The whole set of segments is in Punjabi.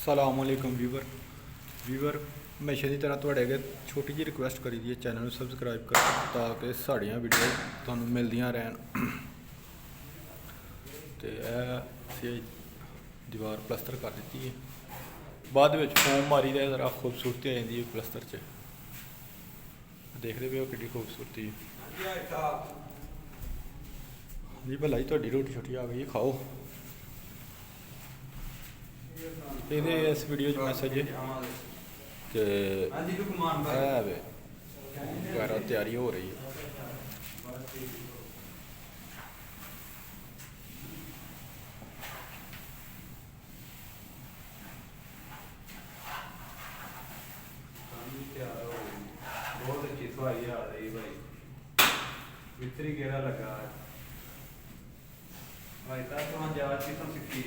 ਸਲਾਮੁਅਲੈਕੁਮ ਵੀਵਰ ਹਮੇਸ਼ਾ ਦੀ ਤਰ੍ਹਾਂ ਤੁਹਾਡੇ ਅੱਗੇ ਛੋਟੀ ਜਿਹੀ ਰਿਕੁਐਸਟ ਕਰੀ ਦੀ ਹੈ, ਚੈਨਲ ਨੂੰ ਸਬਸਕ੍ਰਾਈਬ ਕਰੋ ਤਾਂ ਕਿ ਸਾਡੀਆਂ ਵੀਡੀਓ ਤੁਹਾਨੂੰ ਮਿਲਦੀਆਂ ਰਹਿਣ। ਤੇ ਇਹ ਅਸੀਂ ਦੀਵਾਰ ਪਲਸਤਰ ਕਰ ਦਿੱਤੀ ਹੈ, ਬਾਅਦ ਵਿੱਚ ਫੋਮ ਮਾਰੀ ਦਾ ਜ਼ਰਾ ਖੂਬਸੂਰਤੀ ਆ ਜਾਂਦੀ ਹੈ ਪਲਸਤਰ 'ਚ। ਦੇਖਦੇ ਪਏ ਹੋ ਕਿੰਨੀ ਖੂਬਸੂਰਤੀ ਹੈ ਜੀ। ਭਲਾ ਜੀ ਤੁਹਾਡੀ ਰੋਟੀ ਛੋਟੀ ਆ ਗਈ ਹੈ, ਖਾਓ। ਇਹਦੇ ਇਸ ਵੀਡੀਓ 'ਚ ਮੈਸੇਜ ਕਿ ਹੈ ਵੇ ਵਗੈਰਾ ਤਿਆਰੀ ਹੋ ਰਹੀ ਹੈ। बहुत अच्छी सफाई आ रही भाई, मिस्त्री गेड़ा लगा भाई तक वहाँ जात कितों सीखी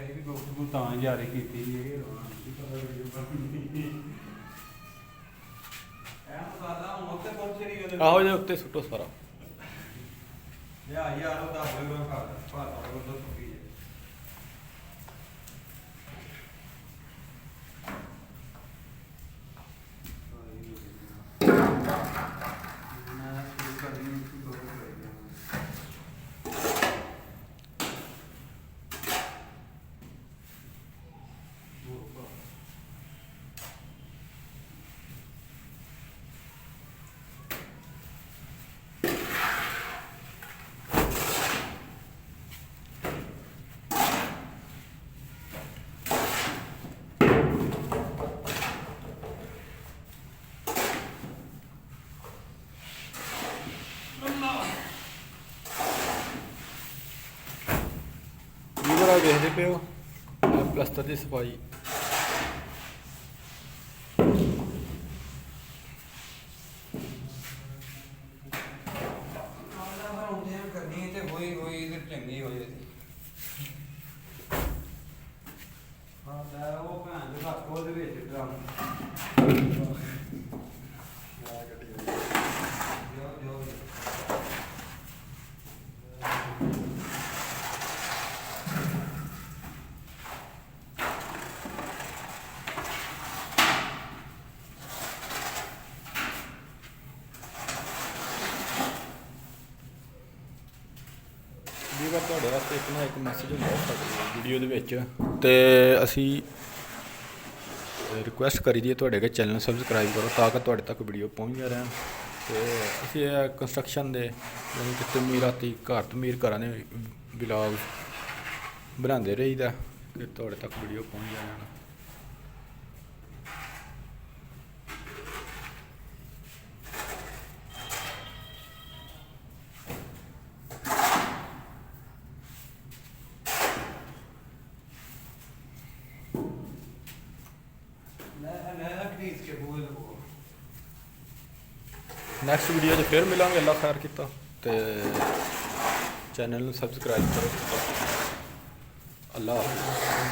भी गुफ्तगू तां जारी की ਆਹੋ ਇਹਦੇ ਉੱਤੇ ਸੁੱਟੋ ਸਾਰਾ। ਵੀਵਰ ਦੇਖਦੇ ਪਏ ਹੋ ਪਲਸਤਰ ਦੀ ਸਫਾਈ। ਵੀਵਰ ਤੁਹਾਡੇ ਵਾਸਤੇ ਇੱਕ ਮੈਸੇਜ ਹੁੰਦਾ ਸਾਡੀ ਵੀਡੀਓ ਦੇ ਵਿੱਚ, ਤੇ ਅਸੀਂ ਰਿਕੁਐਸਟ ਕਰੀ ਦੀ ਹੈ ਤੁਹਾਡੇ ਅੱਗੇ ਚੈਨਲ ਨੂੰ ਸਬਸਕ੍ਰਾਈਬ ਕਰੋ ਤਾਂ ਕਿ ਤੁਹਾਡੇ ਤੱਕ ਵੀਡੀਓ ਪਹੁੰਚਦੀਆਂ ਰਹਿਣ। ਤੇ ਅਸੀਂ ਇਹ ਕੰਸਟਰਕਸ਼ਨ ਦੇ ਯਾਨੀ ਕਿ ਤਮੀਰਾਤੀ ਤਮੀਰ ਘਰਾਂ ਦੇ ਵਲੌਗ ਬਣਾਉਂਦੇ ਰਹੀਦਾ ਕਿ ਤੁਹਾਡੇ ਤੱਕ ਵੀਡੀਓ ਪਹੁੰਚਦੀਆਂ ਰਹਿਣ। ਨੈਕਸਟ ਵੀਡੀਓ 'ਚ ਫਿਰ ਮਿਲਾਂਗੇ। ਅੱਲਾ ਖੈਰ ਕੀਤਾ ਤੇ ਚੈਨਲ ਨੂੰ ਸਬਸਕ੍ਰਾਈਬ ਕਰੋ। ਅੱਲਾ ਹਾਫਿਜ਼।